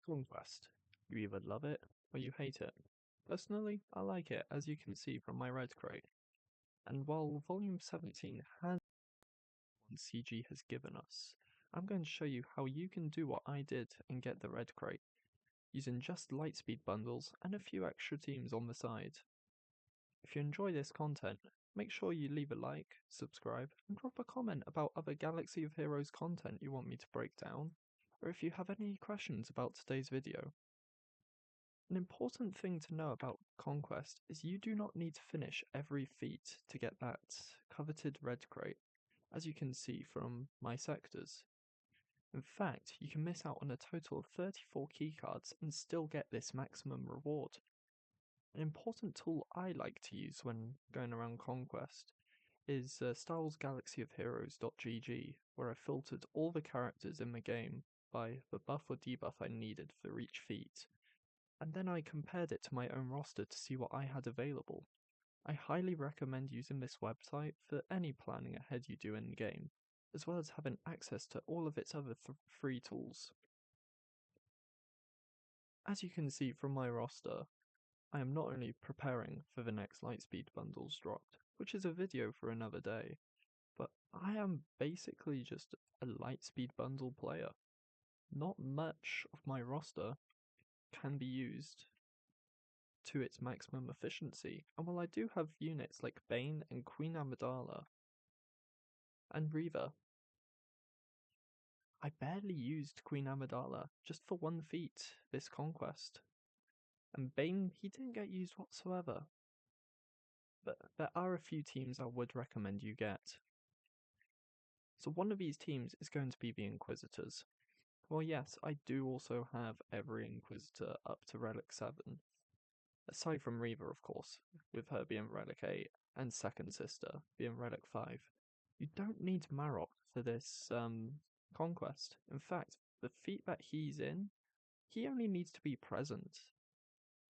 Conquest. You either love it or you hate it. Personally, I like it, as you can see from my red crate. And while Volume 17 has what CG has given us, I'm going to show you how you can do what I did and get the red crate, using just Lightspeed Bundles and a few extra teams on the side. If you enjoy this content, make sure you leave a like, subscribe, and drop a comment about other Galaxy of Heroes content you want me to break down, or if you have any questions about today's video. An important thing to know about Conquest is you do not need to finish every feat to get that coveted red crate, as you can see from my sectors. In fact, you can miss out on a total of 34 keycards and still get this maximum reward. An important tool I like to use when going around Conquest is SWGoH, where I filtered all the characters in the game by the buff or debuff I needed for each feat, and then I compared it to my own roster to see what I had available. I highly recommend using this website for any planning ahead you do in the game, as well as having access to all of its other free tools. As you can see from my roster, I am not only preparing for the next Lightspeed Bundles dropped, which is a video for another day, but I am basically just a Lightspeed Bundle player. Not much of my roster can be used to its maximum efficiency, and while I do have units like Bane and Queen Amidala and Reaver, I barely used Queen Amidala just for one feat this conquest, and Bane, he didn't get used whatsoever. But there are a few teams I would recommend you get. So one of these teams is going to be the Inquisitors. Well, yes, I do also have every Inquisitor up to Relic 7. Aside from Reaver, of course, with her being Relic 8, and Second Sister being Relic 5. You don't need Marok for this conquest. In fact, the feat that he's in, he only needs to be present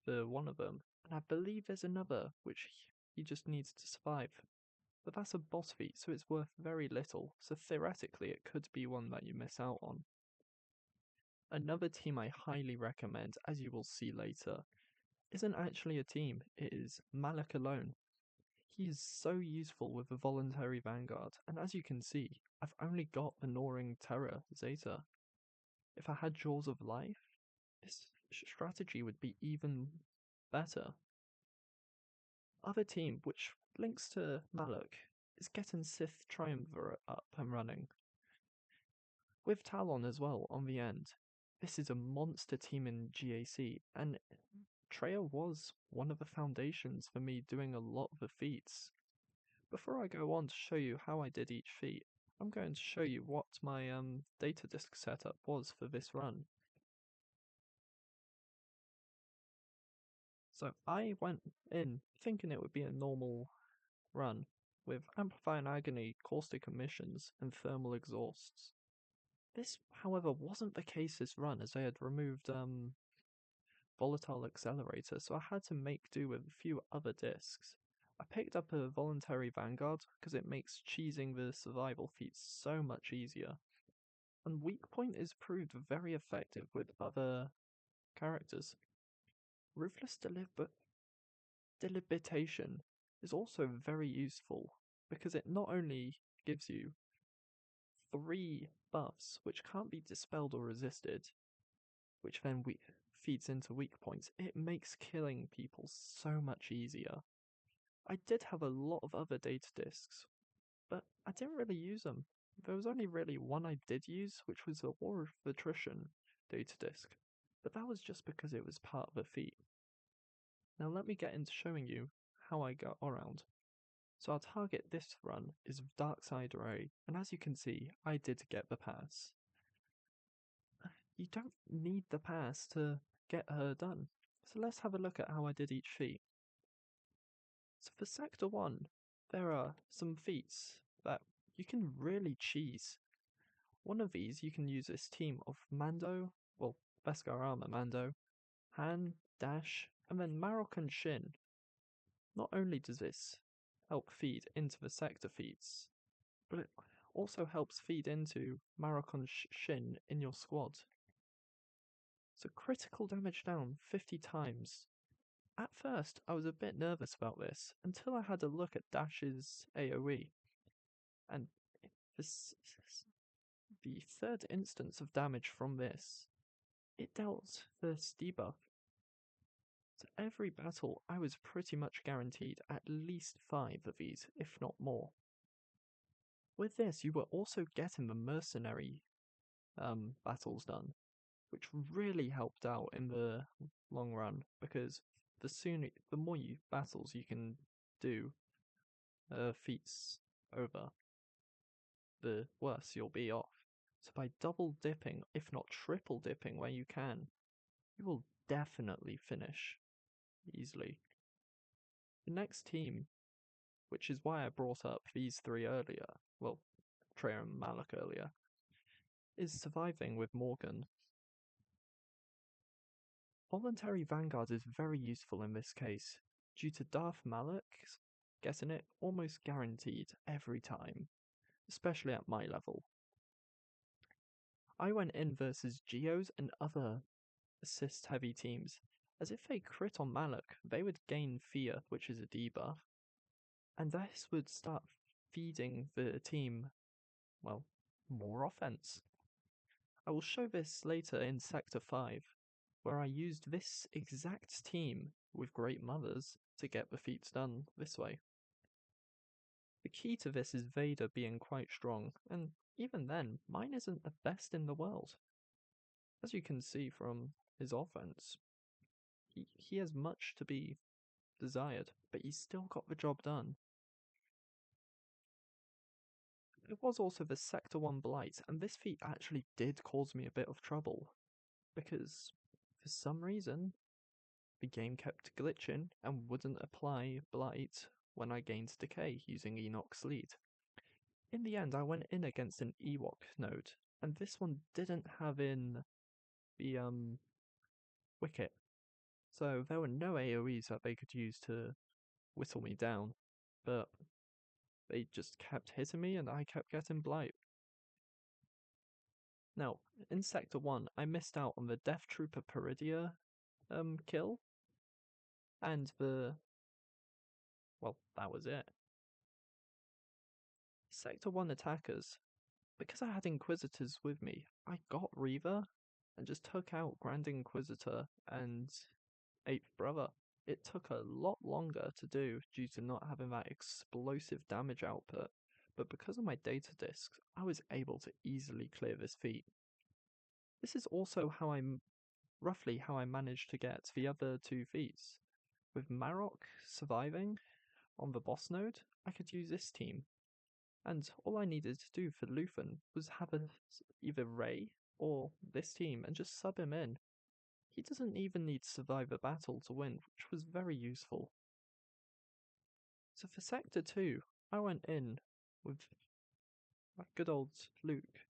for one of them. And I believe there's another, which he just needs to survive. But that's a boss feat, so it's worth very little, so theoretically it could be one that you miss out on. Another team I highly recommend, as you will see later, isn't actually a team, it is Malak alone. He is so useful with the voluntary vanguard, and as you can see, I've only got the Gnawing Terror Zeta. If I had Jaws of Life, this strategy would be even better. Other team, which links to Malak, is getting Sith Triumvirate up and running. With Talon as well on the end. This is a monster team in GAC, and Treya was one of the foundations for me doing a lot of the feats. Before I go on to show you how I did each feat, I'm going to show you what my data disk setup was for this run. So I went in thinking it would be a normal run with Amplify and Agony, Caustic Emissions, and Thermal Exhausts. This, however, wasn't the case this run, as I had removed Volatile Accelerator, so I had to make do with a few other discs. I picked up a Voluntary Vanguard because it makes cheesing the survival feats so much easier. And Weak Point is proved very effective with other characters. Ruthless Deliberation is also very useful because it not only gives you 3 buffs which can't be dispelled or resisted, which then feeds into weak points, it makes killing people so much easier. I did have a lot of other data discs, but I didn't really use them. There was only really one I did use, which was a War of Attrition data disc, but that was just because it was part of a feat. Now let me get into showing you how I got around. So our target this run is Darkside Ray, and as you can see, I did get the pass. You don't need the pass to get her done, so let's have a look at how I did each feat. So for Sector 1, there are some feats that you can really cheese. One of these, you can use this team of Mando, well, Beskar Armor Mando, Han, Dash, and then Marok and Shin. Not only does this help feed into the sector feats, but it also helps feed into Marok and Shin in your squad. So critical damage down 50 times. At first, I was a bit nervous about this until I had a look at Dash's AoE. And this, the third instance of damage from this, it dealt this debuff. So every battle, I was pretty much guaranteed at least 5 of these, if not more. With this, you were also getting the mercenary battles done, which really helped out in the long run, because the more battles you can do feats over, the worse you'll be off. So by double dipping, if not triple dipping where you can, you will definitely finish easily. The next team, which is why I brought up these three earlier, well, Treya and Malak earlier, is surviving with Morgan. Voluntary Vanguard is very useful in this case, due to Darth Malak getting it almost guaranteed every time, especially at my level. I went in versus Geos and other assist-heavy teams, as if they crit on Malak, they would gain Fear, which is a debuff, and this would start feeding the team, well, more offense. I will show this later in Sector 5, where I used this exact team with Great Mothers to get the feats done this way. The key to this is Vader being quite strong, and even then, mine isn't the best in the world. As you can see from his offense, he has much to be desired, but he still got the job done. It was also the Sector 1 Blight, and this feat actually did cause me a bit of trouble, because for some reason, the game kept glitching and wouldn't apply Blight when I gained Decay using Enoch's lead. In the end, I went in against an Ewok node, and this one didn't have in the Wicket, so there were no AoEs that they could use to whittle me down, but they just kept hitting me and I kept getting Blight. Now, in Sector 1, I missed out on the Death Trooper Peridia kill, and well, that was it. Sector 1 attackers, because I had Inquisitors with me, I got Reaver and just took out Grand Inquisitor and 8th Brother. It took a lot longer to do due to not having that explosive damage output, but because of my data discs, I was able to easily clear this feat. This is also roughly how I managed to get the other two feats. With Marok surviving on the boss node, I could use this team. And all I needed to do for Luthen was have either Rey or this team and just sub him in. He doesn't even need to survive a battle to win, which was very useful. So for Sector 2, I went in with my good old Luke,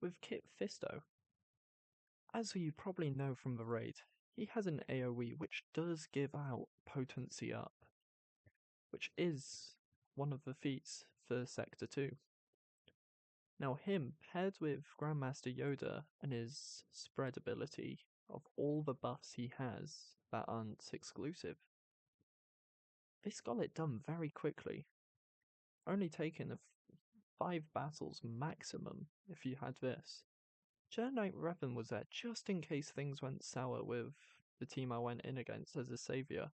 with Kit Fisto. As you probably know from the raid, he has an AoE which does give out potency up, which is one of the feats for Sector 2. Now him, paired with Grandmaster Yoda and his spread ability of all the buffs he has that aren't exclusive, this got it done very quickly, only taking 5 battles maximum if you had this. Jedi Revan was there just in case things went sour with the team I went in against as a saviour,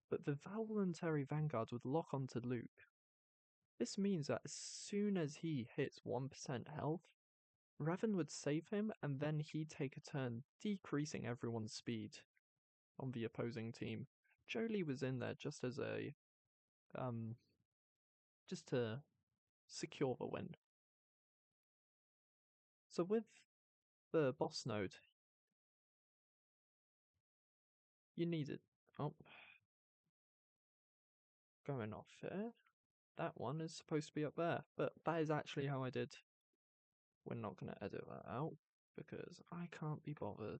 but the Voluntary Vanguard would lock onto Luke. This means that as soon as he hits 1% health, Revan would save him and then he'd take a turn decreasing everyone's speed on the opposing team. Jolie was in there just as a just to secure the win. So with the boss node, you needed going off here. That one is supposed to be up there, but that is actually how I did. We're not going to edit that out because I can't be bothered.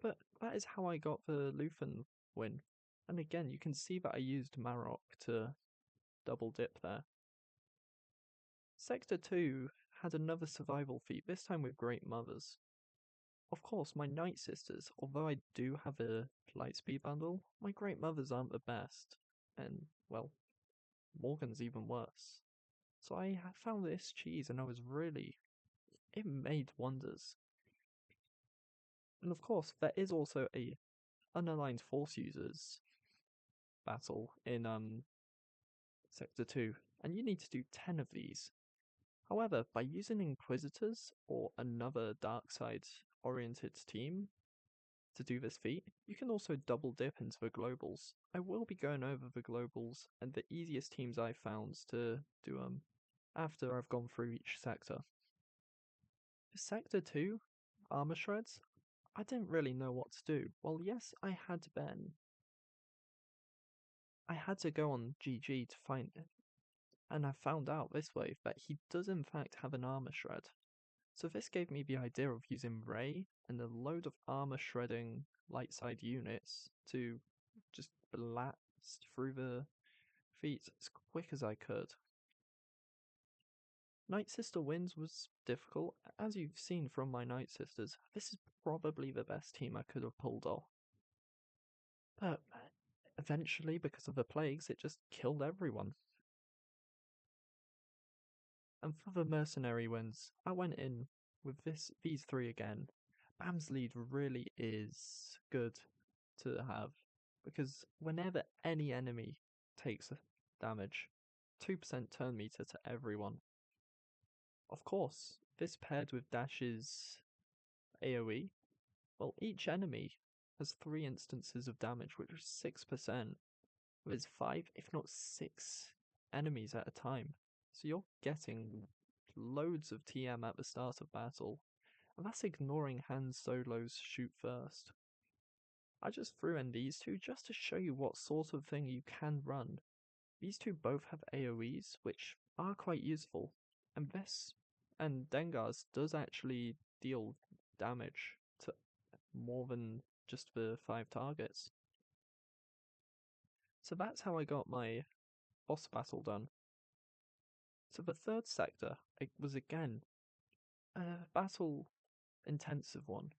But that is how I got the Luthen win. And again, you can see that I used Marok to double dip there. Sector 2 had another survival feat, this time with Great Mothers. Of course, my Night Sisters, although I do have a Lightspeed bundle, my Great Mothers aren't the best. And, well, Morgan's even worse. So I found this cheese and it made wonders. And of course, there is also a unaligned force users battle in Sector 2, and you need to do 10 of these. However, by using Inquisitors or another dark side oriented team to do this feat, you can also double dip into the globals. I will be going over the globals and the easiest teams I found to do after I've gone through each sector. Sector 2, Armor Shreds, I didn't really know what to do. Well, yes, I had Ben. I had to go on GG to find it, and I found out this way that he does in fact have an armor shred. So this gave me the idea of using Ray and a load of armor shredding light side units to just blast through the feet as quick as I could. Night Sister Wins was difficult. As you've seen from my Night Sisters, this is probably the best team I could have pulled off. But eventually, because of the plagues, it just killed everyone. And for the mercenary wins, I went in with these three again. Bam's lead really is good to have, because whenever any enemy takes damage, 2% turn meter to everyone. Of course, this paired with Dash's AoE, well, each enemy has 3 instances of damage, which is 6%, with 5, if not 6 enemies at a time. So you're getting loads of TM at the start of battle, and that's ignoring Han Solo's shoot first. I just threw in these two just to show you what sort of thing you can run. These two both have AoEs, which are quite useful, and Dengar's does actually deal damage to more than just the 5 targets. So that's how I got my boss battle done. So the third sector, it was again a battle intensive one.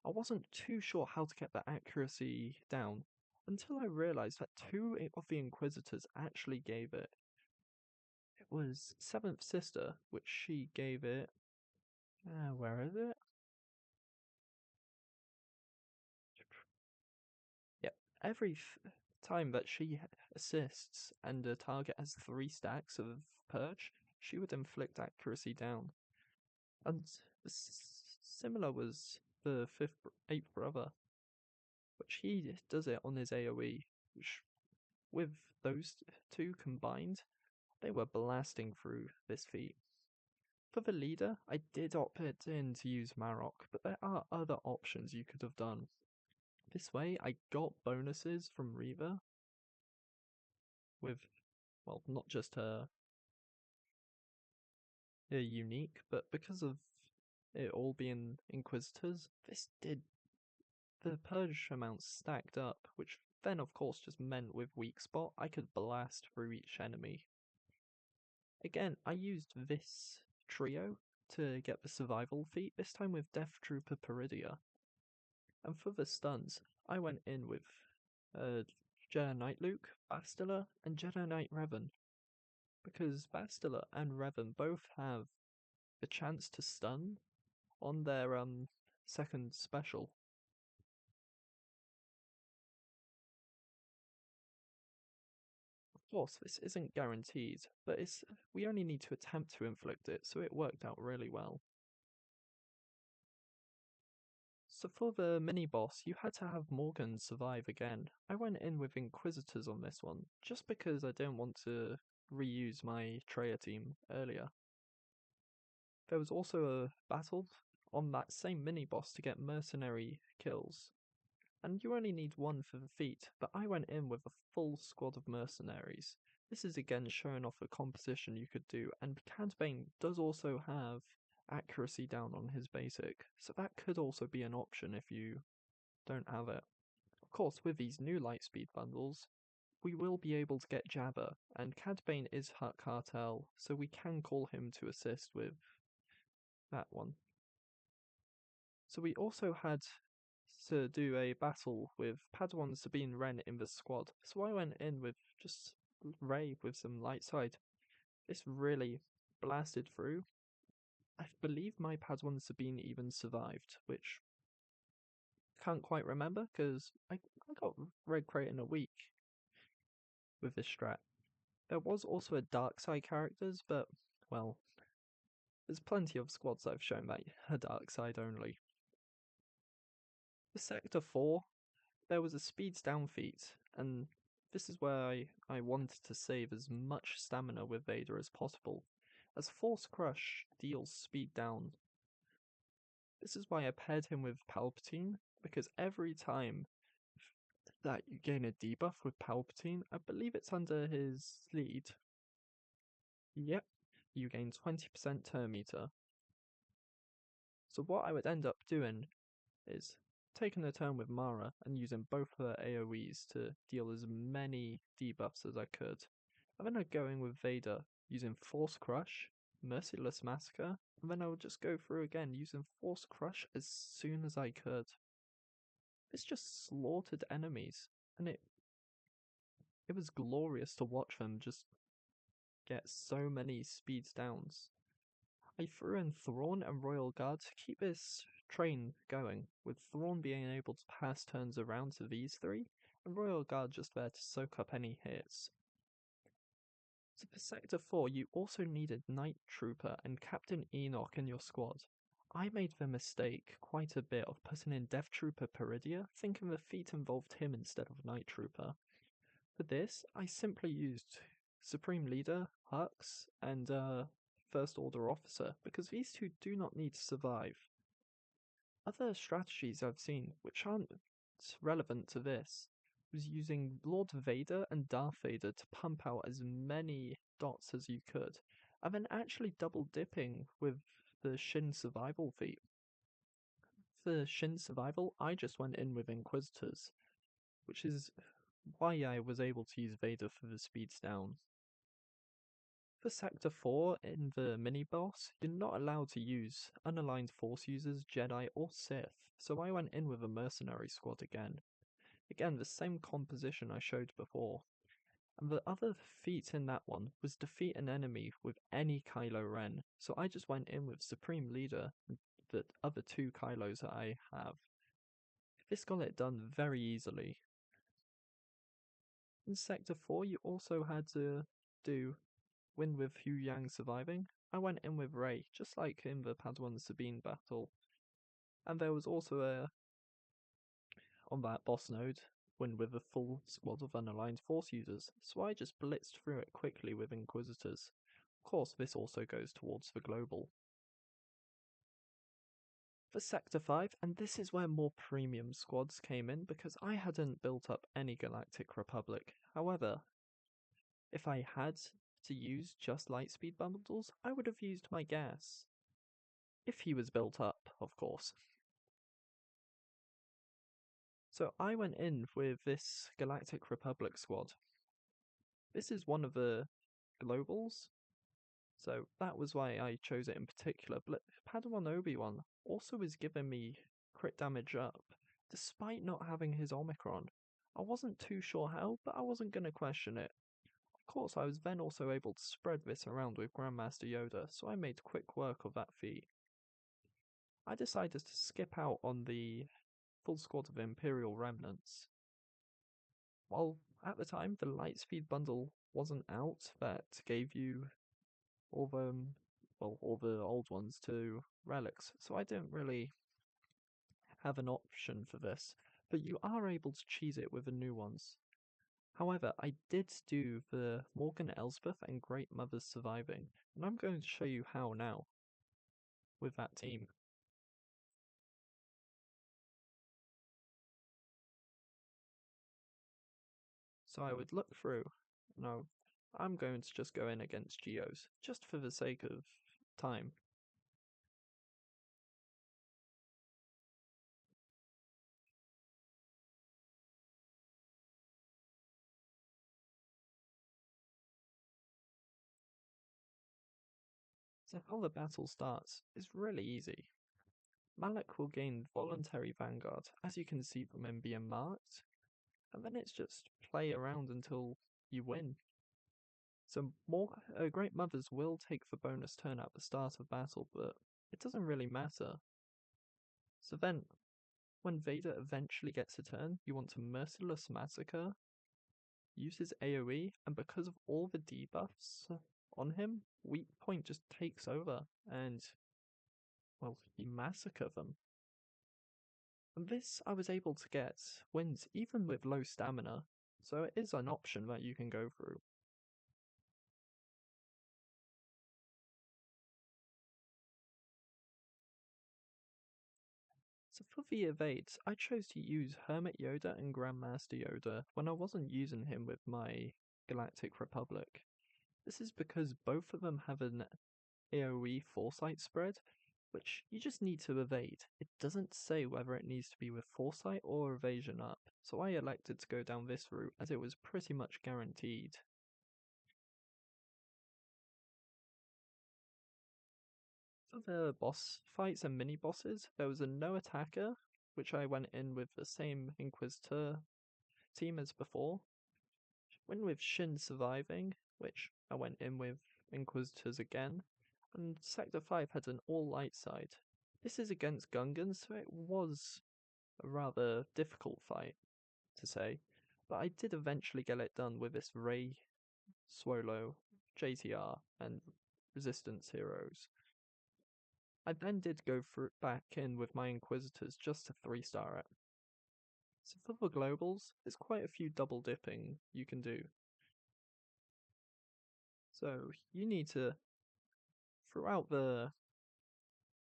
I wasn't too sure how to get the accuracy down until I realized that 2 of the Inquisitors actually gave it. It was Seventh Sister, which she gave it. Where is it? Yep. Every time that she assists and a target has 3 stacks of Purge, she would inflict accuracy down. And similar was the 8th brother, which he does it on his AoE, which with those two combined, they were blasting through this feat. For the leader, I did opt in to use Marok, but there are other options you could have done. This way, I got bonuses from Reaver with, well, not just her unique, but because of it all being Inquisitors, the Purge amounts stacked up, which then of course just meant with Weak Spot, I could blast through each enemy. Again, I used this trio to get the survival feat, this time with Death Trooper Peridia. And for the stuns, I went in with Jedi Knight Luke, Bastila, and Jedi Knight Revan. Because Bastila and Revan both have the chance to stun on their second special. Of course, this isn't guaranteed, but we only need to attempt to inflict it, so it worked out really well. So for the mini-boss, you had to have Morgan survive again. I went in with Inquisitors on this one, just because I didn't want to reuse my Treya team earlier. There was also a battle on that same mini-boss to get mercenary kills, and you only need 1 for the feat, but I went in with a full squad of mercenaries. This is again showing off a composition you could do, and Cad Bane does also have accuracy down on his basic, so that could also be an option if you don't have it. Of course, with these new Lightspeed bundles, we will be able to get Jabba, and Cad Bane is Hut Cartel, so we can call him to assist with that one. So we also had to do a battle with Padawan Sabine Wren in the squad. So I went in with just Ray with some light side. This really blasted through. I believe my Padawan Sabine even survived, which I can't quite remember because I got Red Crate in a week with this strat. There was also a dark side characters, but well, there's plenty of squads that I've shown that a dark side only. For Sector 4, there was a speeds down feat, and this is where I wanted to save as much stamina with Vader as possible, as Force Crush deals speed down. This is why I paired him with Palpatine, because every time that you gain a debuff with Palpatine, I believe it's under his lead. Yep, you gain 20% turn meter. So what I would end up doing is taking a turn with Mara and using both her AoEs to deal as many debuffs as I could. And then I'd go in with Vader using Force Crush, Merciless Massacre, and then I would just go through again using Force Crush as soon as I could. It's just slaughtered enemies, and it was glorious to watch them just get so many speeds downs. I threw in Thrawn and Royal Guard to keep this train going, with Thrawn being able to pass turns around to these three, and Royal Guard just there to soak up any hits. So for Sector 4, you also needed Night Trooper and Captain Enoch in your squad. I made the mistake quite a bit of putting in Death Trooper Peridia, thinking the feat involved him instead of Night Trooper. For this, I simply used Supreme Leader, Hux, and First Order Officer, because these two do not need to survive. Other strategies I've seen, which aren't relevant to this, was using Lord Vader and Darth Vader to pump out as many dots as you could, and then actually double dipping with the Shin Survival feat. For Shin Survival, I just went in with Inquisitors, which is why I was able to use Vader for the speeds down. For Sector 4 in the mini-boss, you're not allowed to use unaligned Force users, Jedi, or Sith, so I went in with a mercenary squad again. Again, the same composition I showed before. And the other feat in that one was defeat an enemy with any Kylo Ren, so I just went in with Supreme Leader and the other two Kylos that I have. This got it done very easily. In Sector 4, you also had to do win with Hu Yang surviving. I went in with Rey, just like in the Padawan Sabine battle. And there was also on that boss node, win with a full squad of unaligned Force users, so I just blitzed through it quickly with Inquisitors. Of course, this also goes towards the global. For Sector 5, and this is where more premium squads came in because I hadn't built up any Galactic Republic. However, if I had to use just Lightspeed Bundles, I would have used my gas. If he was built up, of course. So I went in with this Galactic Republic squad. This is one of the globals, so that was why I chose it in particular. But Padawan Obi-Wan also was giving me crit damage up, despite not having his Omicron. I wasn't too sure how, but I wasn't going to question it. Of course, I was then also able to spread this around with Grandmaster Yoda, so I made quick work of that feat. I decided to skip out on the full squad of Imperial Remnants. While at the time the Lightspeed bundle wasn't out, that gave you all the old ones to relics, so I didn't really have an option for this, but you are able to cheese it with the new ones. However, I did do the Morgan Elsbeth and Great Mothers Surviving, and I'm going to show you how now with that team. So I would look through, and I'm going to just go in against Geos, just for the sake of time. So how the battle starts is really easy. Malak will gain Voluntary Vanguard, as you can see from him being marked, and then it's just play around until you win. So Great Mothers will take the bonus turn at the start of battle, but it doesn't really matter. So then, when Vader eventually gets a turn, you want to Merciless Massacre, use his AoE, and because of all the debuffs on him, Weak Point just takes over, and, well, you massacre them. And this I was able to get wins even with low stamina, so it is an option that you can go through. So for the evades, I chose to use Hermit Yoda and Grandmaster Yoda when I wasn't using him with my Galactic Republic. This is because both of them have an AoE Foresight spread, which you just need to evade. It doesn't say whether it needs to be with Foresight or Evasion up, so I elected to go down this route as it was pretty much guaranteed. For the boss fights and mini bosses, there was a no attacker, which I went in with the same Inquisitor team as before. Went with Shin surviving, which I went in with Inquisitors again, and Sector 5 had an all light side. This is against Gungans, so it was a rather difficult fight to say, but I did eventually get it done with this Rey, Swolo, JTR, and Resistance heroes. I then did go back in with my Inquisitors just to 3-star it. So for the globals, there's quite a few double dipping you can do. So you need to, throughout the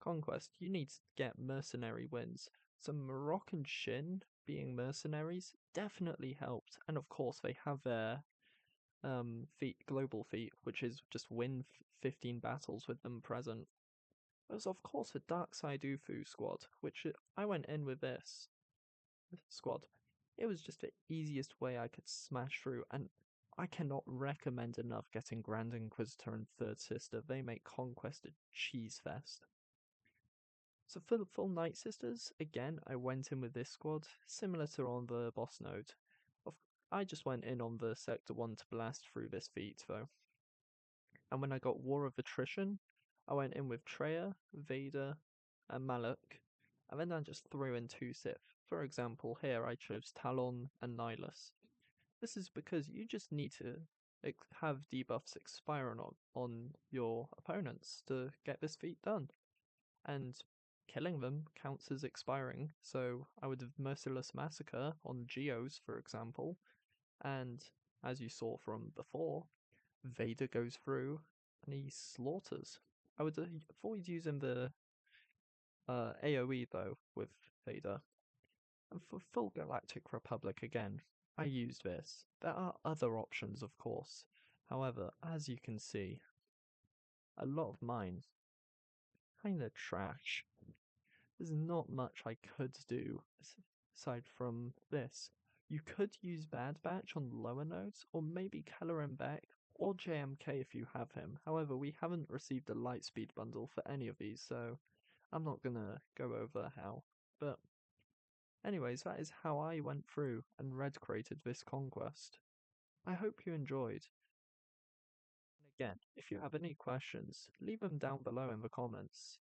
Conquest, you need to get mercenary wins. So Moroccan Shin being mercenaries definitely helped, and of course they have their global feat, which is just win 15 battles with them present. There's of course a Dark Side Ufu squad, which I went in with this squad. It was just the easiest way I could smash through, and I cannot recommend enough getting Grand Inquisitor and Third Sister. They make Conquest a cheese fest. So for the full Night Sisters, again, I went in with this squad, similar to on the boss node. I just went in on the Sector 1 to blast through this feat, though. And when I got War of Attrition, I went in with Traya, Vader, and Malak, and then I just threw in 2 Sith. For example, here I chose Talon and Nihilus. This is because you just need to have debuffs expire on your opponents to get this feat done. And killing them counts as expiring, so I would have Merciless Massacre on Geos, for example, and as you saw from before, Vader goes through and he slaughters. I would avoid using the AoE though with Vader. And for full Galactic Republic again, I used this. There are other options, of course. However, as you can see, a lot of mine kinda trash. There's not much I could do aside from this. You could use Bad Batch on lower nodes, or maybe Keller Beck, or JMK if you have him. However, we haven't received a Lightspeed bundle for any of these, so I'm not gonna go over how. But anyways, that is how I went through and red created this conquest. I hope you enjoyed. And again, if you have any questions, leave them down below in the comments.